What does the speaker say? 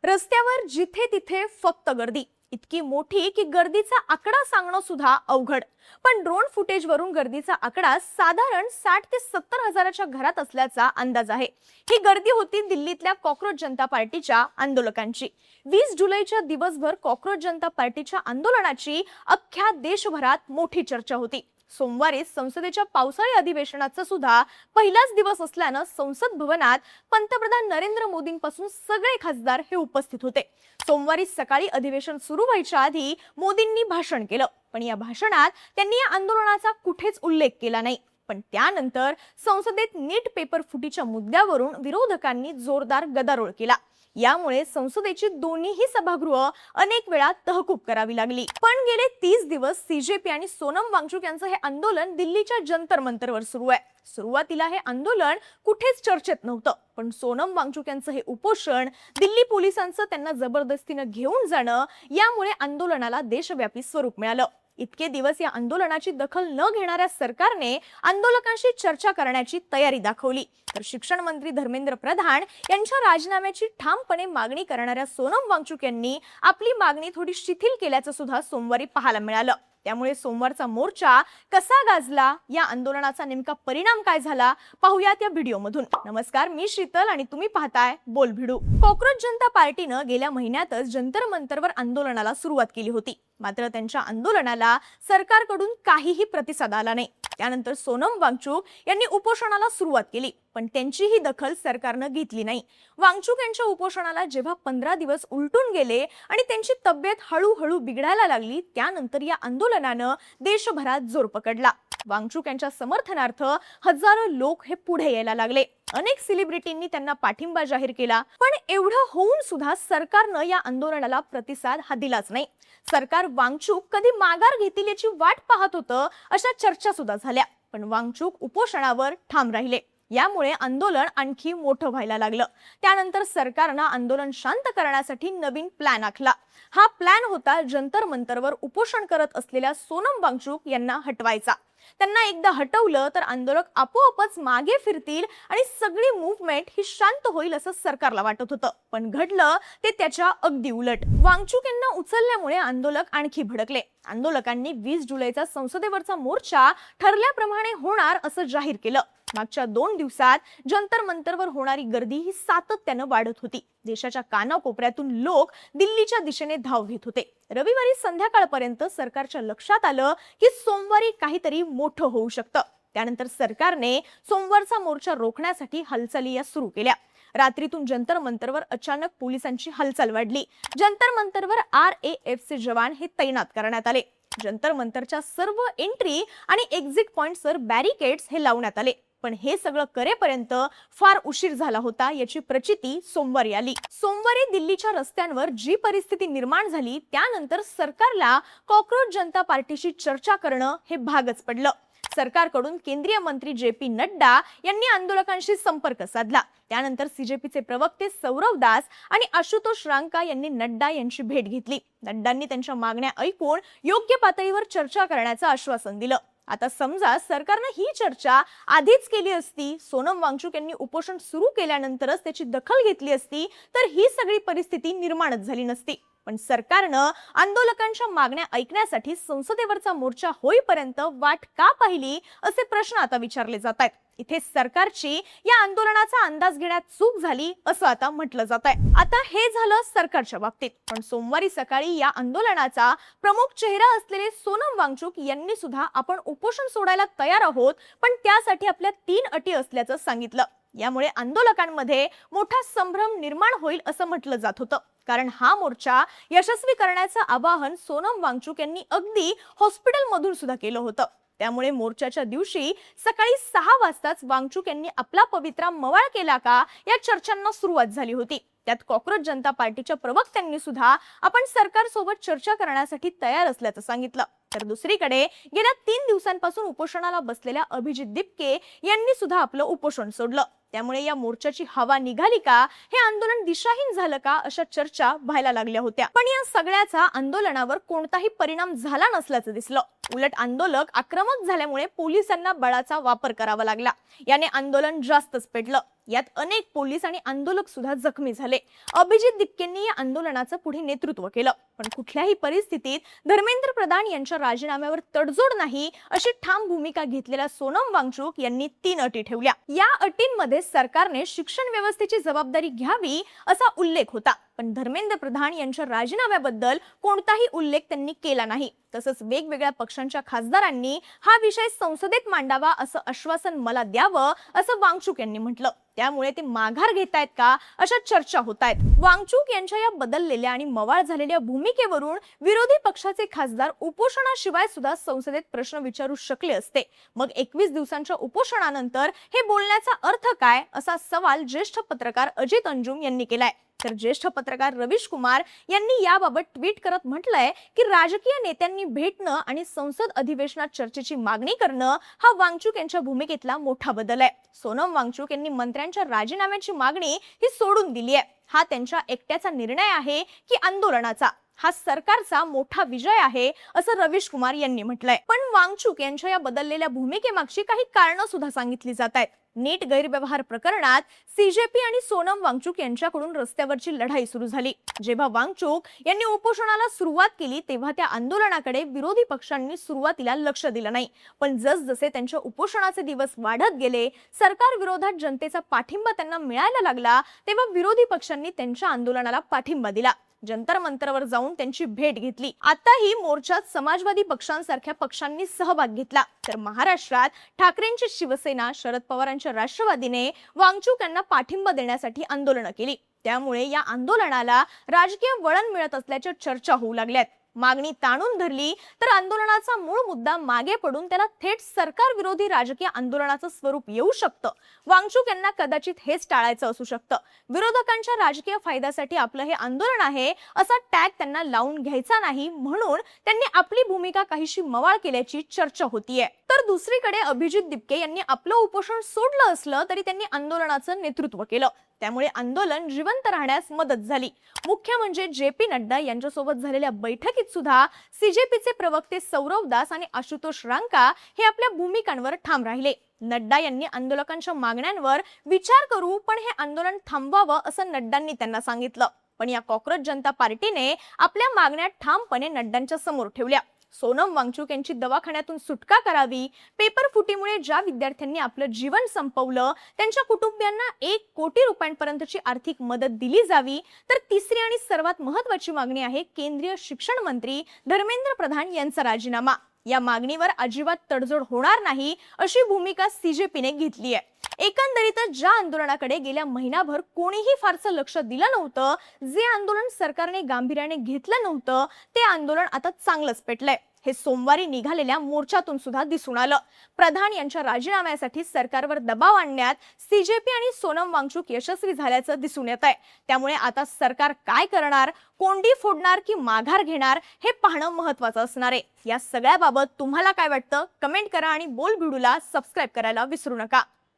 रस्त्यावर जिथे तिथे फक्त गर्दी, इतकी मोठी की गर्दीचा आकडा सांगणं सुद्धा अवघड. पण ड्रोन फुटेजवरून गर्दीचा आकडा साधारण 60 ते 70 हजाराच्या घरात असल्याचा अंदाज आहे. ही गर्दी होती दिल्लीतल्या कॉकरोच जनता पार्टीच्या आंदोलकांची. 20 जुलैच्या दिवसभर कॉकरोच जनता पार्टीच्या आंदोलनाची अख्ख्या देशभरात मोठी चर्चा होती. सोमवारी संसदेच्या पावसाळी अधिवेशनाचा सुद्धा पहिलाच दिवस असल्यानं संसद भवनात पंतप्रधान नरेंद्र मोदींपासून सगळे खासदार हे उपस्थित होते. सोमवारी सकाळी अधिवेशन सुरू व्हायच्या आधी मोदींनी भाषण केलं, पण या भाषणात त्यांनी या आंदोलनाचा कुठेच उल्लेख केला नाही. पण त्यानंतर संसदेत नीट पेपर फुटीच्या मुद्द्यावरून विरोधकांनी जोरदार गदारोळ केला. यामुळे संसदेची दोन्हीही सभागृह अनेक वेळा तहकूब करावी लागली. पण गेले 30 दिवस सीजेपी आणि सोनम वांगचुक यांचं हे आंदोलन दिल्लीच्या जंतर मंतरवर सुरू आहे. सुरुवातीला हे आंदोलन कुठेच चर्चेत नव्हतं, पण सोनम वांगचुक यांचं हे उपोषण, दिल्ली पोलिसांचं त्यांना जबरदस्तीनं घेऊन जाणं, यामुळे आंदोलनाला देशव्यापी स्वरूप मिळालं. इतके दिवस या आंदोलनाची दखल न घेणाऱ्या सरकारने आंदोलकांशी चर्चा करण्याची तयारी दाखवली. तर शिक्षण मंत्री धर्मेंद्र प्रधान यांच्या राजीनाम्याची ठामपणे मागणी करणाऱ्या सोनम वांगचुक यांनी आपली मागणी थोडी शिथिल केल्याचं सुद्धा सोमवारी पाहायला मिळालं. त्यामुळे सोमवारचा मोर्चा कसा गाजला, या आंदोलनाचा नेमका परिणाम काय झाला, पाहूयात या व्हिडिओमधून. नमस्कार, मी शीतल आणि तुम्ही पाहताय बोल भिडू. कॉकरोच जनता पार्टीनं गेल्या महिन्यातच जंतर मंतरवर आंदोलनाला सुरुवात केली होती. मात्र त्यांच्या आंदोलनाला सरकारकडून काहीही प्रतिसाद आला नाही. त्यानंतर सोनम वांगचुक यांनी उपोषणाला सुरुवात केली, पण त्यांचीही दखल सरकारनं घेतली नाही. वांगचुक यांच्या उपोषणाला जेव्हा 15 दिवस उलटून गेले आणि त्यांची तब्येत हळूहळू बिघडायला लागली, त्यानंतर या आंदोलनानं देशभरात जोर पकडला. वांगचुक यांच्या समर्थनार्थ हजारो लोक हे पुढे यायला लागले. अनेक सेलिब्रिटींनी त्यांना पाठिंबा जाहीर केला. पण एवढं होऊन सुद्धा सरकारनं या आंदोलनाला प्रतिसाद हा दिलाच नाही. सरकार वांगचुक कधी माघार घेतील याची वाट पाहत होतं, अशा चर्चा सुद्धा झाल्या. पण वांगचुक उपोषणावर ठाम राहिले. यामुळे आंदोलन आणखी मोठं व्हायला लागलं. त्यानंतर सरकारनं आंदोलन शांत करण्यासाठी नवीन प्लॅन आखला. हा प्लॅन होता जंतर मंतरवर उपोषण करत असलेल्या सोनम वांगचुक यांना हटवायचा. त्यांना एकदा हटवलं तर आंदोलक आपोआपच मागे फिरतील आणि सगळी मूव्हमेंट ही शांत होईल असं सरकारला वाटत होतं. पण घडलं ते त्याच्या अगदी उलट. वांगचुक यांना उचलल्यामुळे आंदोलक आणखी भडकले. आंदोलकांनी 20 जुलैचा संसदेवरचा मोर्चा ठरल्याप्रमाणे होणार असं जाहीर केलं. मागच्या 2 दिवसात जंतर मंतरवर होणारी गर्दी ही सातत्यानं वाढत होती. देशाच्या कानाकोपऱ्यातून लोक दिल्लीच्या दिशेने धाव घेत होते. रविवारी संध्याकाळपर्यंत सरकारच्या लक्षात आलं की सोमवारी काहीतरी मोठं होऊ शकतं. त्यानंतर सरकारने सोमवारचा मोर्चा रोखण्यासाठी हालचाली सुरू केल्या. रात्रीतून जंतर मंतरवर अचानक पोलिसांची हालचाल वाढली. जंतर मंतरवर RAFचे जवान हे तैनात करण्यात आले. जंतर मंतरच्या सर्व एंट्री आणि एक्झिट पॉइंट्सवर बॅरिकेड्स हे लावण्यात आले. पण हे सगळं करेपर्यंत फार उशीर झाला होता, याची प्रचिती सोमवारी आली. सोमवारी दिल्लीच्या रस्त्यांवर जी परिस्थिती निर्माण झाली, त्यानंतर सरकारला कॉकरोच जनता पार्टीशी चर्चा करणं हे भागच पडलं. सरकारकडून केंद्रीय मंत्री JP नड्डा यांनी आंदोलकांशी संपर्क साधला. त्यानंतर सीजेपीचे प्रवक्ते सौरव दास आणि आशुतोष रांका यांनी नड्डा यांची भेट घेतली. नड्डांनी त्यांच्या मागण्या ऐकून योग्य पातळीवर चर्चा करण्याचं आश्वासन दिलं. आता समजा सरकारनं ही चर्चा आधीच केली असती, सोनम वांगचुक यांनी उपोषण सुरू केल्यानंतरच त्याची दखल घेतली असती, तर ही सगळी परिस्थिती निर्माणच झाली नसती. पण सरकारनं आंदोलकांच्या मागण्या ऐकण्यासाठी संसदेवरचा मोर्चा होईपर्यंत वाट का पाहिली, असे प्रश्न आता विचारले जात आहेत. इथे सरकारची या आंदोलनाचा अंदाज घेण्यात चूक झाली असं आता म्हटलं जात आहे. आता हे झालं सरकारच्या बाबतीत. पण सोमवारी सकाळी या आंदोलनाचा प्रमुख चेहरा असलेले सोनम वांगचुक यांनी सुद्धा आपण उपोषण सोडायला तयार आहोत, पण त्यासाठी आपल्या 3 अटी असल्याचं सांगितलं. यामुळे आंदोलकांमध्ये मोठा संभ्रम निर्माण होईल असं म्हटलं जात होतं. कारण हा मोर्चा यशस्वी करण्याचं आवाहन सोनम वांगचुक यांनी अगदी हॉस्पिटलमधून सुद्धा केलं होतं. त्यामुळे मोर्चाच्या दिवशी सकाळी 6 वाजताच वांगचुक यांनी आपला पवित्रा मवाळ केला का, या चर्चांना सुरुवात झाली होती. त्यात कॉकरोच जनता पार्टीच्या प्रवक्त्यांनी सुद्धा आपण सरकारसोबत चर्चा करण्यासाठी तयार असल्याचं सांगितलं. तर दुसरीकडे गेल्या 3 दिवसांपासून उपोषणाला बसलेल्या अभिजित दिपके यांनी सुद्धा आपलं उपोषण सोडलं. त्यामुळे या मोर्चाची हवा निघाली का, हे आंदोलन दिशाहीन झालं का, अशा चर्चा व्हायला लागल्या होत्या. पण या सगळ्याचा आंदोलनावर कोणताही परिणाम झाला नसल्याचं दिसलं. उलट आंदोलक आक्रमक झाल्यामुळे पोलिसांना बळाचा वापर करावा लागला। याने आंदोलन जास्तच पेटलं। यात अनेक पोलीस आणि आंदोलक सुद्धा जखमी झाले। अभिजित दिपकेंनी या आंदोलनाचं पुढे नेतृत्व केलं, पण कुठल्याही परिस्थितीत धर्मेंद्र प्रधान यांच्या राजीनाम्यावर तडजोड नाही अशी ठाम भूमिका घेतलेल्या सोनम वांगचुक यांनी 3 अटी ठेवल्या। या अटींमध्ये सरकारने शिक्षण व्यवस्थेची जबाबदारी घ्यावी असा उल्लेख होता, पण धर्मेंद्र प्रधान यांच्या राजीनाम्याबद्दल कोणताही उल्लेख त्यांनी केला नाही। तसंच वेगवेगळ्या पक्षांच्या खासदारांनी हा विषय संसदेत मांडावा असं आश्वासन मला द्यावं असं वांगचुक यांनी म्हटलं। त्यामुळे ते माघार घेतायत का अशा चर्चा होतायत। वांगचुक यांच्या या बदललेल्या आणि मवाळ झालेल्या भूमिकेवरून विरोधी पक्षाचे खासदार उपोषणाशिवाय सुद्धा संसदेत प्रश्न विचारू शकले असते। मग 21 दिवसांच्या उपोषणानंतर हे बोलण्याचा अर्थ काय असा सवाल ज्येष्ठ पत्रकार अजित अंजुम यांनी केलाय। तर ज्येष्ठ पत्रकार रवीश कुमार यांनी याबाबत ट्विट करत म्हटलंय की राजकीय नेत्यांनी भेटणं आणि संसद अधिवेशनात चर्चेची मागणी करणं हा वांगचुक यांच्या भूमिकेतला मोठा बदल आहे। सोनम वांगचुक यांनी मंत्र्यांच्या राजीनाम्याची मागणी ही सोडून दिली आहे। हा त्यांच्या एकट्याचा निर्णय आहे की आंदोलनाचा? हा सरकारचा मोठा विजय आहे असं रवीश कुमार यांनी म्हटलंय। पण वांगचुक यांच्या या बदललेल्या भूमिकेमागची काही कारणं सुद्धा सांगितली जात आहेत। नीट गैरव्यवहार प्रकरणात सीजेपी आणि सोनम वांगचुक यांच्याकडून रस्त्यावरची लढाई सुरू झाली। जेव्हा वांगचुक यांनी उपोषणाला सुरुवात केली तेव्हा त्या आंदोलनाकडे विरोधी पक्षांनी सुरुवातीला लक्ष दिलं नाही, पण जसजसे त्यांच्या उपोषणाचे दिवस वाढत गेले, सरकार विरोधात जनतेचा पाठिंबा त्यांना मिळायला लागला, तेव्हा विरोधी पक्षांनी त्यांच्या आंदोलनाला पाठिंबा दिला। जंतर मंतरवर जाऊन त्यांची भेट घेतली। आताही मोर्चात समाजवादी पक्षांसारख्या पक्षांनी सहभाग घेतला। तर महाराष्ट्रात ठाकरेंची शिवसेना, शरद पवारांच्या राष्ट्रवादीने वांगचुक यांना पाठिंबा देण्यासाठी आंदोलनं केली। त्यामुळे या आंदोलनाला राजकीय वळण मिळत असल्याच्या चर्चा होऊ लागल्यात। मागणी ताणून धरली तर आंदोलनाचा मूळ मुद्दा मागे पडून त्याला थेट सरकार विरोधी राजकीय आंदोलनाचं स्वरूप येऊ शकतं। वांगचुक यांना कदाचित हेच टाळायचं असू शकतं। विरोधकांच्या राजकीय फायद्यासाठी आपलं हे आंदोलन आहे असा टॅग त्यांना लावून घ्यायचा नाही, म्हणून त्यांनी आपली भूमिका काहीशी मवाळ केल्याची चर्चा होतीये। तर दुसरीकडे अभिजित दिपके यांनी आपलं उपोषण सोडलं असलं तरी त्यांनी आंदोलनाचं नेतृत्व केलं। त्यामुळे आंदोलन जिवंत राहण्यास मदत झाली। मुख्य म्हणजे जे.पी. नड्डा यांच्यासोबत झालेल्या बैठकीत सुद्धा सीजेपीचे प्रवक्ते सौरव दास आणि आशुतोष रांका हे आपल्या भूमिकांवर ठाम राहिले। नड्डा यांनी आंदोलकांच्या मागण्यांवर विचार करू, पण हे आंदोलन थांबवावं असं नड्डांनी त्यांना सांगितलं। पण या कॉक्रोच जनता पार्टीने आपल्या मागण्या ठामपणे नड्डांच्या समोर ठेवल्या। सोनम वांगचुक यांची दवाखान्यातून सुटका करावी, पेपर फुटीमुळे ज्या विद्यार्थ्यांनी आपलं जीवन संपवलं त्यांच्या कुटुंबियांना 1 कोटी रुपयांपर्यंतची आर्थिक मदत दिली जावी। तर तिसरी आणि सर्वात महत्त्वाची मागणी आहे केंद्रीय शिक्षण मंत्री धर्मेंद्र प्रधान यांचा राजीनामा। या मागणीवर अजिबात तडजोड होणार नाही अशी भूमिका सीजेपीने घेतली आहे। एकंदरीतच ज्या आंदोलनाकडे गेल्या महिनाभर कोणीही फारसं लक्ष दिलं नव्हतं, जे आंदोलन सरकारने गांभीर्याने घेतलं नव्हतं, ते आंदोलन आता चांगलंच पेटलंय। हे सोमवारी निघालेल्या मोर्चातून सुद्धा दिसून आलं। प्रधान यांच्या राजीनाम्यासाठी सरकारवर दबाव आणण्यात सीजेपी आणि सोनम वांगचुक यशस्वी झाल्याचं दिसून येत आहे। त्यामुळे आता सरकार काय करणार, कोंडी फोडणार की माघार घेणार हे पाहणं महत्त्वाचं असणार आहे। या सगळ्याबाबत तुम्हाला काय वाटतं कमेंट करा आणि बोल भिडूला सबस्क्राइब करायला विसरू नका।